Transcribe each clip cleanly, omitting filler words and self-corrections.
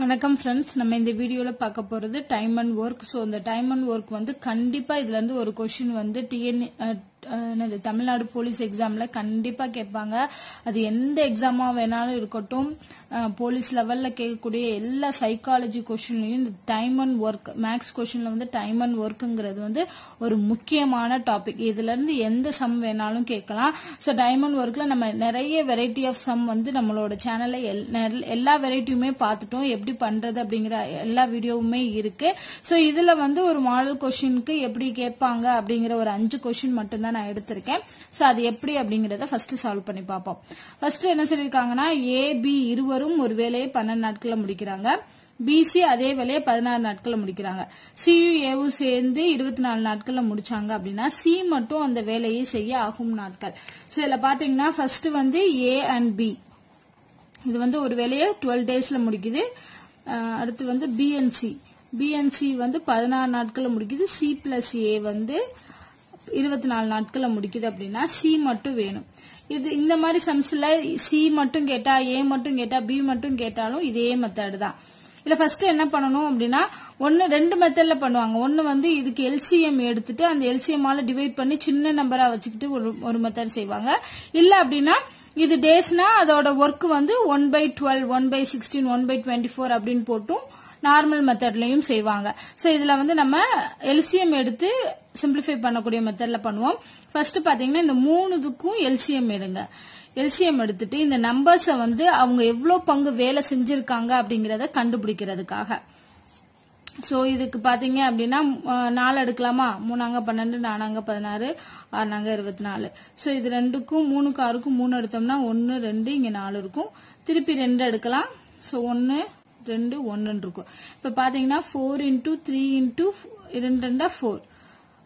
வணக்கம் फ्रेंड्स நம்ம இந்த வீடியோல பார்க்க போறது டைம் அண்ட் வர்க் சோ இந்த டைம் அண்ட் வர்க் வந்து கண்டிப்பா இதுல இருந்து ஒரு क्वेश्चन வந்து தமிழ்நாடு போலீஸ் எக்ஸாம்ல கண்டிப்பா கேட்பாங்க அது எந்த எக்ஸாமா வேணாலும் இருக்கட்டும் போலீஸ் லெவல்ல கேட்கக்கூடிய எல்லா சைக்காலஜி क्वेश्चनலயும் இந்த டைம் அண்ட் வர்க் மேக்ஸ் क्वेश्चनல வந்து டைம் அண்ட் வர்க்ங்கிறது வந்து ஒரு முக்கியமான டாபிக் இதுல இருந்து எந்த சம் வேணாலும் கேட்கலாம் சோ டைம் அண்ட் வர்க்ல நம்ம நிறைய வெரைட்டி ஆஃப் சம் வந்து நம்மளோட சேனல்ல எல்லா வெரைட்டியுமே பார்த்துட்டோம் எப்படி பண்றது அப்படிங்கிற எல்லா வீடியோவுமே இருக்கு சோ இதுல வந்து ஒரு மாடல் क्वेश्चनக்கு எப்படி கேட்பாங்க அப்படிங்கிற ஒரு 5 क्वेश्चन மட்டும் தான் நான் எடுத்திருக்கேன் சோ அது எப்படி அப்படிங்கறத ஃபர்ஸ்ட் சால்வ் பண்ணி பாப்போம் ஃபர்ஸ்ட் என்ன சொல்லிருக்காங்கன்னா A B இருவரும் ஒரு வேலையை 12 நாட்கள்ல முடிக்கிறாங்க BC அதே வேலையை 16 நாட்கள்ல முடிக்கிறாங்க CU Aவும் சேர்ந்து 24 நாட்கள்ல முடிச்சாங்க அப்படினா C மட்டும் அந்த வேலையை செய்ய ஆகும் நாட்கள் சோ இதல பாத்தீங்கன்னா ஃபர்ஸ்ட் வந்து A and B இது வந்து ஒரு வேலையை 12 டேஸ்ல முடிக்குது அடுத்து வந்து B and C வந்து 16 நாட்கள்ல முடிக்குது C plus A வந்து 24 நாட்கள்ல முடிக்குது அப்படினா C மட்டும் வேணும் இது இந்த மாதிரி சம்ஸ்ல C மட்டும் கேட்டா A மட்டும் கேட்டா B மட்டும் கேட்டாலும் இதே மெத்தட் தான் இல்ல ஃபர்ஸ்ட் என்ன பண்ணனும் அப்படினா ரெண்டு மெத்தட்ல பண்ணுவாங்க ஒன்னு வந்து இதுக்கு LCM எடுத்துட்டு அந்த LCM ஆல டிவைட் பண்ணி சின்ன நம்பரா வச்சுக்கிட்டு ஒரு மெத்தட் செய்வாங்க இல்ல அப்படினா இது டேஸ்னா அதோட வர்க் வந்து 1/12 1/16 1/24 அப்படினு போட்டும் நார்மல் மெத்தட்லயும் செய்வாங்க சோ இதுல வந்து நம்ம LCM எடுத்து சிம்பிளிஃபை பண்ணக்கூடிய மெத்தட்ல பண்ணுவோம் ஃபர்ஸ்ட் பாத்தீங்கன்னா இந்த மூணுதுக்கும் LCM எடுங்க LCM எடுத்துட்டு இந்த நம்பர்ஸ வந்து அவங்க எவ்வளவு பங்கு வேலை செஞ்சிருக்காங்க அப்படிங்கறத கண்டுபிடிக்கிறதுக்காக சோ இதுக்கு பாத்தீங்க அப்படினா 4 எடுக்கலாமா 3 12 4 16 6 24 சோ இது ரெண்டுக்கும் 3 க்கு 6 க்கும் 3 எடுத்தோம்னா 1 2 இங்க 4 இருக்கும் திருப்பி 2 எடுக்கலாம் சோ 1 2 1 இருக்கும் இப்ப பாத்தீங்கன்னா 4 into 3 into 2 4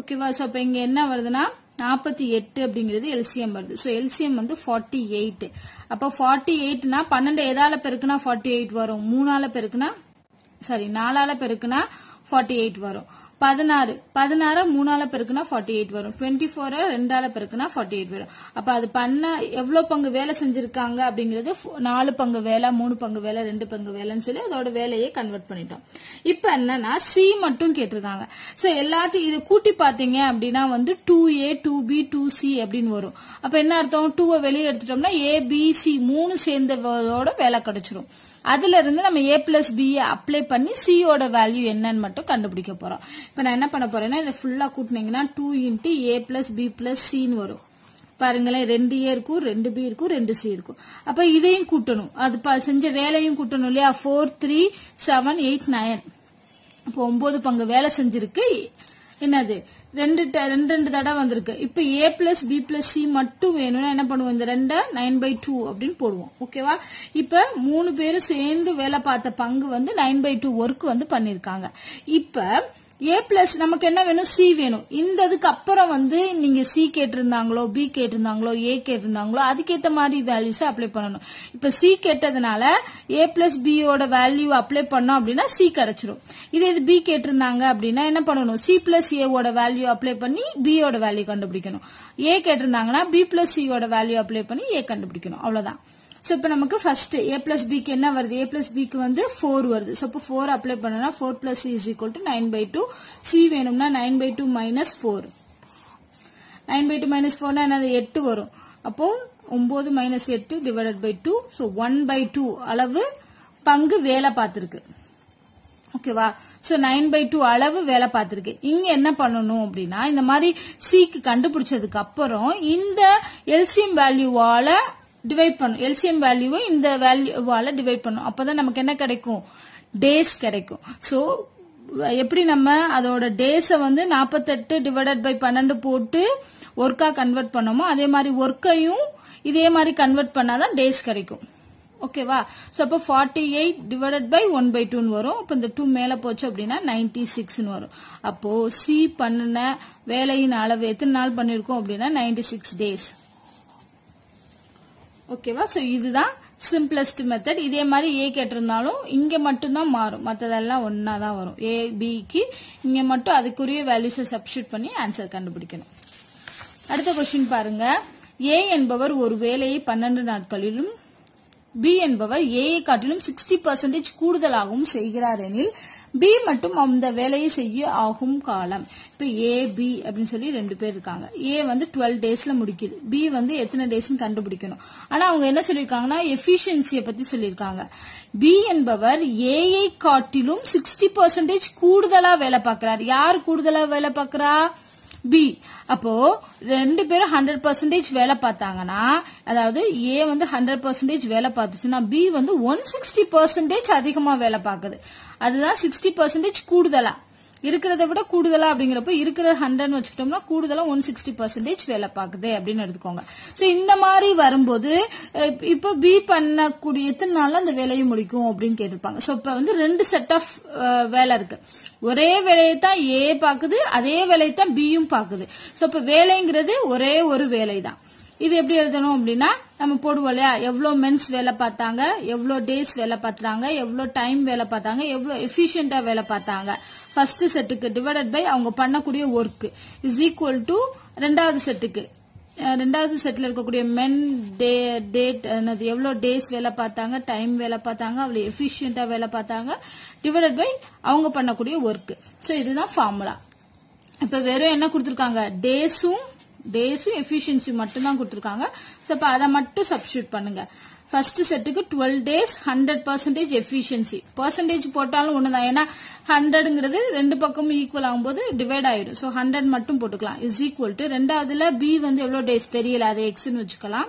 ஓகேவா சோ இப்ப இங்க என்ன வருதுன்னா 48 அப்படிங்கிறது LCM வருது சோ LCM வந்து 48 அப்ப 48 னா 12 எதால பெருக்குனா 48 வரும் 3 ஆல பெருக்குனா 4 ஆல பெருக்குனா 48 வரும் 16 3 ஆல பெருக்குனா 48 வரும் 24 2 ஆல பெருக்குனா 48 வரும் அப்ப அது பண்ண எவ்வளவு பங்கு வேலை செஞ்சிருக்காங்க அப்படிங்கிறது 4 பங்கு வேலை 3 பங்கு வேலை 2 பங்கு வேலைன்னு சொல்லி அதோட வேலையை கன்வெர்ட் பண்ணிட்டோம் இப்ப என்னன்னா C மட்டும் கேட்டிருக்காங்க சோ எல்லாத்தையும் இது கூட்டி பாத்தீங்க அப்படின்னா வந்து 2A 2B 2C அப்படின்னு வரும் அப்ப என்ன அர்த்தம் 2 வெளியே எடுத்துட்டோம்னா A B C 3 சேர்ந்ததோட வேலை கிடைச்சிரும் அதுல இருந்து நம்ம A plus B அப்ளை பண்ணி C ஓட வேல்யூ என்னன்னு மட்டும் கண்டுபிடிக்க போறோம் இப்ப நான் என்ன பண்ண போறேன்னா இத ஃபுல்லா கூட்டினீங்கன்னா 2 into A plus B plus C ன்னு வரும் பாருங்களேன் 2A இருக்கும் 2B இருக்கும் 2C இருக்கும் அப்ப இதையும் கூட்டணும் அது செஞ்ச வேலையும் கூட்டணும் இல்லையா 4 3 7 8 9 அப்ப 9 பங்கு வேலை செஞ்சிருக்கு என்னது ரெண்டு தடவை வந்திருக்கு இப்ப A plus B plus C மட்டும் வேணும்னா என்ன பண்ணுவோம் இந்த 9/2 அப்படின்னு போடுவோம் ஓகேவா இப்ப 3 பேரும் சேர்ந்து வேலை பார்த்த பங்கு வந்து 9/2 ஒர்க் வந்து பண்ணிருக்காங்க இப்ப A plus நமக்கு என்ன வேணும் C வேணும் இந்த இதுக்கு அப்புறம் வந்து நீங்க C கேட்டிருந்தாங்களோ B கேட்டிருந்தாங்களோ A கேட்டிருந்தாங்களோ அதுக்கேத்த மாதிரி வேல்யூஸ் அப்ளை பண்ணணும் இப்ப C கேட்டதுனால A plus B ஓட வேல்யூ அப்ளை பண்ணோம் அப்படின்னா C கிடைச்சிரும் இதே இது B கேட்டிருந்தாங்க அப்படின்னா என்ன பண்ணணும் C plus A ஓட வேல்யூ அப்ளை பண்ணி B ஓட வேல்யூ கண்டுபிடிக்கணும் A கேட்டிருந்தாங்கன்னா B plus C ஓட வேல்யூ அப்ளை பண்ணி A கண்டுபிடிக்கணும் அவ்வளவுதான் சோ இப்ப நமக்கு ஃபர்ஸ்ட் A plus B க்கு என்ன வருது A plus B க்கு வந்து 4 வருது சோ இப்ப 4 அப்ளை பண்ணனா 4 plus C is equal to 9/2 C வேணும்னா 9/2 minus 4 9/2 minus 4 னா என்னது 8 வரும் அப்போ 9 minus 8 divided by 2 so 1/2 அளவு பங்கு வேலை பார்த்திருக்கு ஓகேவா சோ 9/2 அளவு வேலை பார்த்திருக்கு இங்க என்ன பண்ணணும் அப்படின்னா இந்த மாதிரி C க்கு கண்டுபிடிச்சதுக்கு அப்புறம் இந்த LCM வேல்யூவால டிவைட் பண்ணும் LCM வேல்யூவை இந்த வேல்யூவால டிவைட் பண்ணும் அப்பதான் நமக்கு என்ன கிடைக்கும் டேஸ் கிடைக்கும் சோ எப்படி நம்ம அதோட டேஸ வந்து 48 டிவைடட் பை 12 போட்டு ஒர்க்கா கன்வெர்ட் பண்ணோமோ அதே மாதிரி ஒர்க்கையும் இதே மாதிரி கன்வெர்ட் பண்ணாதான் டேஸ் கிடைக்கும் ஓகேவா சோ அப்ப 48 டிவைடட் பை 1/2 ன்னு வரும் அப்ப இந்த 2 மேல போச்சு அப்படின்னா 96 ன்னு வரும் அப்போ C பண்ணன வேலையின் அளவு எத்தனை நாள் பண்ணிருக்கோம் அப்படின்னா 96 டேஸ் ஓகேவா சோ இதுதான் சிம்பிளஸ்ட் மெத்தட் இதே மாதிரி A கேட்டிருந்தாலும் இங்க மட்டும் தான் மாறும் மத்ததெல்லாம் ஒண்ணா தான் வரும் A B க்கு இங்க மட்டும் அதுக்குரிய வேல்யூஸை சப்ஸ்டிட்யூட் பண்ணி ஆன்சர் கண்டுபிடிக்கணும் அடுத்த क्वेश्चन பாருங்க A என்பவர் ஒரு வேலையை 12 நாட்களிலும் பி என்பவர் ஏஐ காட்டிலும் 60% கூடுதலாகவும் செய்கிறார் எனில் பி மட்டும் அந்த வேலையை செய்ய ஆகும் காலம். இப்ப ஏ பி அப்படின்னு சொல்லி 2 பேர் இருக்காங்க. ஏ வந்து 12 டேஸ்ல முடிக்குது, பி வந்து எத்தனை டேஸ்ன்னு கண்டுபிடிக்கணும். ஆனா அவங்க என்ன சொல்லிருக்காங்கன்னா எஃபிஷியன்சியை பத்தி சொல்லிருக்காங்க. பி என்பவர் ஏஐ காட்டிலும் 60% கூடுதலா வேலை பார்க்கிறார். யார் கூடுதலா வேலை பார்க்கிறா? பி. அப்போ 2 பேரும் 100% வேலை பார்த்தாங்கன்னா, அதாவது ஏ வந்து 100% வேலை பார்த்துச்சுன்னா பி வந்து 160% அதிகமா வேலை பார்க்குது. அதுதான் 60% கூடுதலா இருக்கிறத விட கூடுதலா அப்படிங்கிறப்ப இருக்கிற 100 வச்சுக்கிட்டோம்னா கூடுதலா 160% வேலை பார்க்குது அப்படின்னு எடுத்துக்கோங்க. சோ இந்த மாதிரி வரும்போது இப்ப பி பண்ணக்கூடிய எத்தனை நாள்ல அந்த வேலையை முடிக்கும் அப்படின்னு கேட்டிருப்பாங்க. சோ இப்ப வந்து 2 செட் ஆஃப் வேலை இருக்கு. ஒரே வேலையை தான் ஏ பாக்குது, அதே வேலையை தான் பியும் பாக்குது. சோ இப்ப வேலைங்கிறது ஒரே ஒரு வேலை தான். இது எப்படி எழுதணும் அப்படின்னா நம்ம போடுவோம் இல்லையா, எவ்வளவு மென்ஸ் வேலை பார்த்தாங்க, எவ்வளவு டேஸ் வேலை பார்த்தாங்க, எவ்வளவு டைம் வேலை பார்த்தாங்க, எவ்வளவு எஃபிஷியன்டா வேலை பார்த்தாங்க. ஃபர்ஸ்ட் செட்டுக்கு டிவைடட் பை அவங்க பண்ணக்கூடிய ஒர்க் இஸ் ஈக்குவல் டு ரெண்டாவது செட்டுக்கு. ரெண்டாவது செட்ல இருக்கக்கூடிய மென் டேட் எவ்வளவு டேஸ் வேலை பார்த்தாங்க, டைம் வேலை பார்த்தாங்க, அவ்வளவு எஃபிஷியன்டா வேலை பார்த்தாங்க டிவைடட் பை அவங்க பண்ணக்கூடிய ஒர்க். சோ இதுதான் ஃபார்முலா. இப்ப வெறும் என்ன கொடுத்திருக்காங்க, டேஸும் எஃபிஷியன்சி மட்டும் தான் கொடுத்திருக்காங்க. சோ அப்ப அதை மட்டும் சப்ஸ்டிட்யூட் பண்ணுங்க. ஃபர்ஸ்ட் செட்டுக்கு 12 டேஸ் 100% எஃபிஷியன்சி. பெர்சன்டேஜ் போட்டாலும் ஒண்ணுதான், ஏன்னா 100ங்கிறது 2 பக்கமும் ஈக்குவல் ஆகும்போது டிவைட் ஆயிடும். சோ 100 மட்டும் போட்டுக்கலாம். இஸ் ஈக்குவல் டு ரெண்டாவதுல பி வந்து எவ்வளவு டேஸ் தெரியல, அதை எக்ஸ்ன்னு வச்சுக்கலாம்.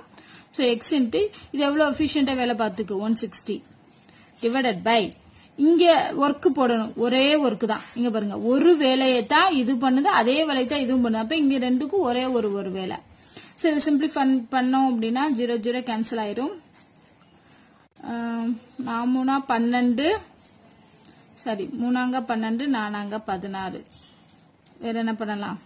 சோ எக்ஸ் இன்ட்டு இது எவ்வளவு எஃபிஷியன்டா வேலை பார்த்துக்கு 160 டிவைடட் பை இங்க ஒர்க் போடணும், ஒரே ஒர்க் தான். இங்க பாருங்க, ஒரு வேலையை தான் இது பண்ணுது, அதே வேலையை தான் இதுவும் பண்ணுது. அப்ப இங்க ரெண்டுக்கும் ஒரே ஒரு வேலை. சோ இது சிம்பிளிஃபை பண்ணோம் அப்படின்னா 0 0 கேன்சல் ஆயிரும். 4 12, சரி 3 12 4 16. வேற என்ன பண்ணலாம்,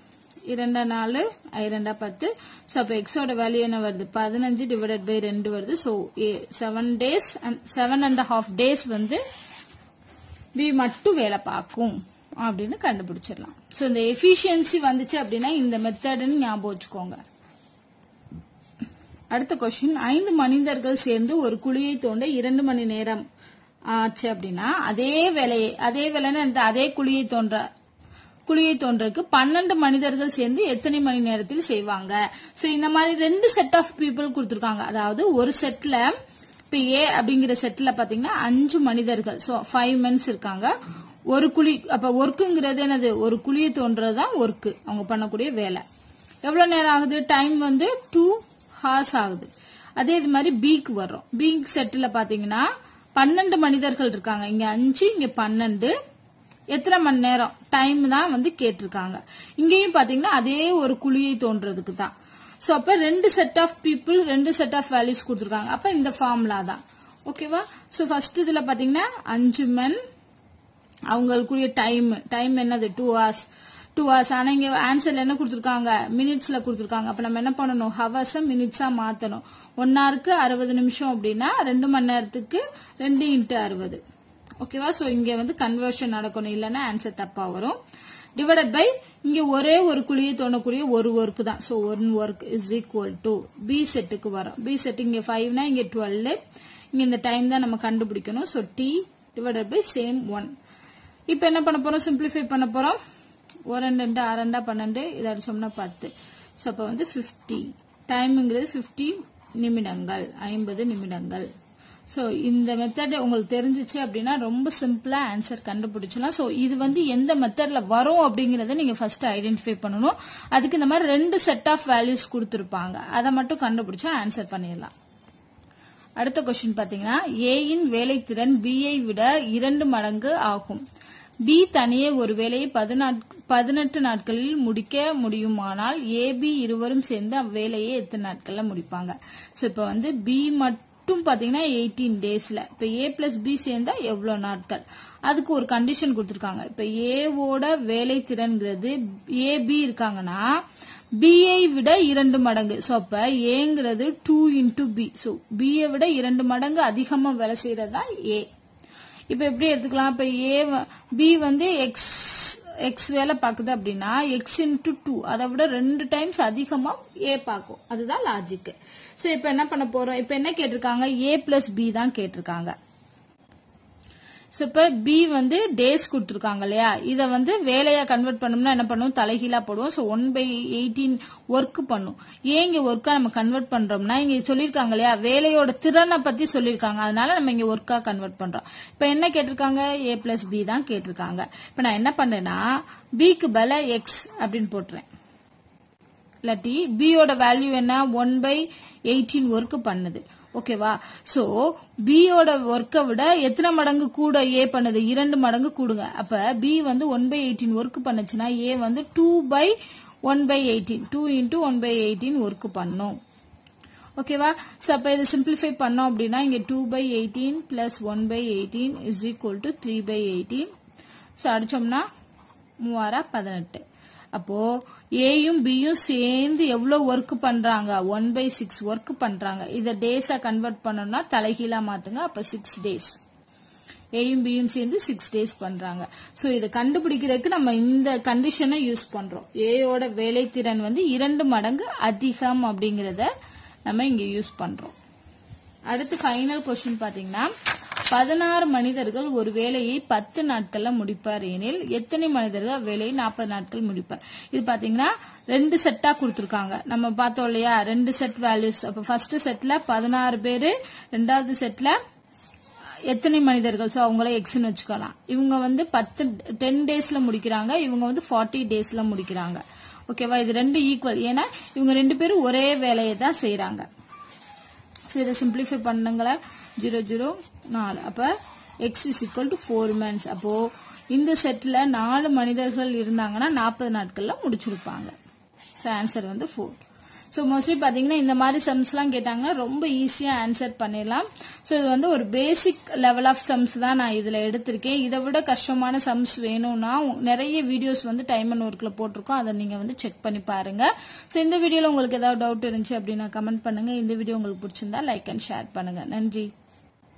2 4 2 10. சோ அப்ப எக்ஸோட வேல்யூ என்ன வருது, 15 டிவைடட் பை 2 வருது. சோ 7 டேஸ் அண்ட் 7.5 டேஸ் வந்து பி மட்டும் வேலை பார்க்கும் அப்படின்னு கண்டுபிடிச்சிடலாம். சோ இந்த எஃபிஷியன்சி வந்துச்சு அப்படின்னா இந்த மெத்தட்னு ஞாபகம் வச்சுக்கோங்க. அடுத்த கொஸ்டின், 5 மனிதர்கள் சேர்ந்து ஒரு குழியை தோண்ட 2 மணி நேரம் ஆச்சு அப்படின்னா அதே வேலைன்னு அதே குழியை தோன்றதுக்கு 12 மனிதர்கள் சேர்ந்து எத்தனை மணி நேரத்தில் செய்வாங்க. சோ இந்த மாதிரி 2 செட் ஆஃப் பீப்புள் கொடுத்திருக்காங்க. அதாவது ஒரு செட்ல இப்ப ஏ அப்படிங்கிற செட்ல பாத்தீங்கன்னா 5 மனிதர்கள், சோ 5 மென்ஸ் இருக்காங்க. ஒரு குழி, அப்ப ஒர்க்குங்கிறது என்னது, ஒரு குழியை தோன்றதுதான் ஒர்க், அவங்க பண்ணக்கூடிய வேலை. எவ்வளவு நேரம் ஆகுது, டைம் வந்து 2 hours ஆகுது. அதே இது மாதிரி பிக்கு வர்றோம். பி செட்ல பாத்தீங்கன்னா 12 மனிதர்கள் இருக்காங்க, இங்க 5 இங்க 12. எத்தனை மணி நேரம் டைம் தான் வந்து கேட்டிருக்காங்க. இங்கேயும் பாத்தீங்கன்னா அதே ஒரு குழியை தோன்றதுக்கு தான். சோ அப்ப 2 set of people 2 set of values கொடுத்திருக்காங்க. அப்ப இந்த ஃபார்முலா தான் ஓகேவா. சோ ஃபர்ஸ்ட் இதுல பாத்தீங்கன்னா 5 men, அவங்களுக்குரிய டைம் என்னது 2 hours. ஆனா இங்க ஆன்சர்ல என்ன கொடுத்திருக்காங்க, மினிட்ஸ்ல கொடுத்திருக்காங்க. அப்ப நம்ம என்ன பண்ணணும், ஹவர்ஸ் மினிட்ஸா மாத்தணும். 1 ஹவருக்கு 60 நிமிஷம் அப்படின்னா 2 மணி நேரத்துக்கு 2 × 60 ஓகேவா. சோ இங்க வந்து கன்வர்ஷன் நடக்கணும், இல்லன்னா ஆன்சர் தப்பா வரும். டிவைடட் பை இங்க ஒரே ஒரு குழியை தோணக்கூடிய ஒரு ஒர்க் தான். So 1 work is equal to B செட்டுக்கு வரும். பி செட் இங்க 5னா இங்க 12, இங்க இந்த டைம் தான் நம்ம கண்டுபிடிக்கணும். So T divided by same 1. இப்ப என்ன பண்ண போறோம், சிம்பிளிஃபை பண்ண போறோம். 1 2 6 12 இதை அடிச்சோம்னா 10. சோ அப்ப வந்து 50 டைம்ங்கிறது 50 நிமிடங்கள், 50 நிமிடங்கள். சோ இந்த மெத்தட் உங்களுக்கு தெரிஞ்சிச்சு அப்படின்னா ரொம்ப சிம்பிளா ஆன்சர் கண்டுபிடிச்சலாம். சோ இது வந்து எந்த மெத்தட்ல வரும் அப்படிங்கறத நீங்க ஃபர்ஸ்ட் ஐடென்டிஃபை பண்ணணும். அதுக்கு இந்த மாதிரி 2 செட் ஆஃப் வேல்யூஸ் கொடுத்திருப்பாங்க, அதை மட்டும் கண்டுபிடிச்சா ஆன்சர் பண்ணிடலாம். அடுத்த கொஸ்டின் பாத்தீங்கன்னா, ஏ இன் வேலை திறன் பி ஐ விட 2 மடங்கு ஆகும். பி தனியே ஒரு வேலையை 18 நாட்களில் முடிக்க முடியுமானால் ஏபி இருவரும் சேர்ந்து அவ்வேலையை எத்தனை நாட்கள்ல முடிப்பாங்க. சோ இப்ப வந்து பி மட்டும் பாத்தீங்கன்னா 18 டேஸ்ல, இப்ப ஏ பிளஸ் பி சேர்ந்தா எவ்வளவு நாட்கள், அதுக்கு ஒரு கண்டிஷன் கொடுத்திருக்காங்க. இப்ப ஏவோட வேலை திறன்கிறது ஏபி இருக்காங்கன்னா பிஐ விட 2 மடங்கு. சோ அப்ப ஏங்கிறது 2 × பி. சோ பி விட 2 மடங்கு அதிகமா வேலை செய்யறதா ஏ. இப்ப எப்படி எடுத்துக்கலாம், இப்ப ஏ பி வந்து எக்ஸ் வேலை பாக்குது அப்படின்னா எக்ஸ் இன்டூ 2 அதை விட 2 டைம்ஸ் அதிகமா ஏ பார்க்கும். அதுதான் லாஜிக். சோ இப்ப என்ன பண்ண போறோம்? இப்ப என்ன கேட்டிருக்காங்க? ஏ பிளஸ் பி தான் கேட்டிருக்காங்க. சோ இப்ப பி வந்து டேஸ் கொடுத்திருக்காங்க இல்லையா, இத வந்து வேலையா கன்வெர்ட் பண்ணோம்னா என்ன பண்ணுவோம்? தலைகீழா போடுவோம். சோ 1/18 ஒர்க் பண்ணும். ஏன் இங்க ஒர்க்கா நம்ம கன்வெர்ட் பண்றோம்னா, இங்க சொல்லிருக்காங்க இல்லையா வேலையோட திறனை பத்தி சொல்லிருக்காங்க, அதனால நம்ம இங்க ஒர்க்கா கன்வெர்ட் பண்றோம். இப்ப என்ன கேட்டிருக்காங்க? ஏ பிளஸ் பி தான் கேட்டிருக்காங்க. இப்ப நான் என்ன பண்றேன்னா பிக்கு பதிலா எக்ஸ் அப்படின்னு போட்டுறேன். இல்லாட்டி பியோட வேல்யூ என்ன? 1/18 ஒர்க் பண்ணுது. ஓகேவா? சோ பியோட ஒர்க்கை விட எத்தனை மடங்கு கூட ஏ பண்ணுது? 2 மடங்கு கூடுங்க. அப்ப பி வந்து 1/18 ஒர்க் பண்ணுச்சுன்னா ஏ வந்து 2/1/18 2 into 1/18 ஒர்க் பண்ணும். ஓகேவா? சோ அப்ப இதை சிம்பிளிஃபை பண்ணோம் அப்படின்னா இங்க 2/18 plus 1/18 is equal to 3/18. So அடிச்சோம்னா 3×18. அப்போ ஏயும் பியும் சேர்ந்து எவ்வளவு ஒர்க் பண்றாங்க? 1/6 ஒர்க் பண்றாங்க. இத டேஸா கன்வெர்ட் பண்ணணும்னா தலைகீழா மாத்துங்க. அப்ப 6 டேஸ். ஏயும் பியும் சேர்ந்து 6 டேஸ் பண்றாங்க. சோ இத கண்டுபிடிக்கிறதுக்கு நம்ம இந்த கண்டிஷனை யூஸ் பண்றோம். ஏயோட வேலை திறன் வந்து 2 மடங்கு அதிகம் அப்படிங்கறத நம்ம இங்க யூஸ் பண்றோம். அடுத்து ஃபைனல் கொஸ்டின் பாத்தீங்கன்னா 16 மனிதர்கள் ஒரு வேலையை 10 நாட்கள்ல முடிப்பார் எனில் எத்தனை மனிதர்கள் வேலையை 40 நாட்கள் முடிப்பார்? இது பாத்தீங்கன்னா 2 செட்டா கொடுத்திருக்காங்க. நம்ம பார்த்தோம் இல்லையா 2 செட் வேல்யூஸ். அப்ப ஃபர்ஸ்ட் செட்ல 16 பேரு, ரெண்டாவது செட்ல எத்தனை மனிதர்கள்? சோ அவங்கள எக்ஸ்னு வச்சுக்கலாம். இவங்க வந்து 10 டேஸ்ல முடிக்கிறாங்க, இவங்க வந்து 40 டேஸ்ல முடிக்கிறாங்க. ஓகேவா? இது 2 ஈக்குவல். ஏன்னா இவங்க 2 பேரும் ஒரே வேலையை தான் செய்யறாங்க. சோ இதை சிம்பிளிஃபை பண்ணுங்கள 0 0 4. அப்ப x is equal to 4 mans. அப்போ இந்த செட்ல 4 மனிதர்கள் இருந்தாங்கன்னா 40 நாட்கள்ல முடிச்சிருப்பாங்க. சோ ஆன்சர் வந்து 4. சோ மோஸ்ட்லி பாத்தீங்கன்னா இந்த மாதிரி சம்ஸ் எல்லாம் கேட்டாங்கன்னா ரொம்ப ஈஸியா ஆன்சர் பண்ணிடலாம். சோ இது வந்து ஒரு பேசிக் லெவல் ஆஃப் சம்ஸ் தான் நான் இதுல எடுத்திருக்கேன். இதை விட கஷ்டமான சம்ஸ் வேணும்னா நிறைய வீடியோஸ் வந்து டைம் அண்ட் ஒர்க்ல போட்டிருக்கோம், அதை நீங்க வந்து செக் பண்ணி பாருங்க. சோ இந்த வீடியோல உங்களுக்கு ஏதாவது டவுட் இருந்துச்சு அப்படின்னா கமெண்ட் பண்ணுங்க. இந்த வீடியோ உங்களுக்கு பிடிச்சிருந்தா லைக் அண்ட் ஷேர் பண்ணுங்க. நன்றி.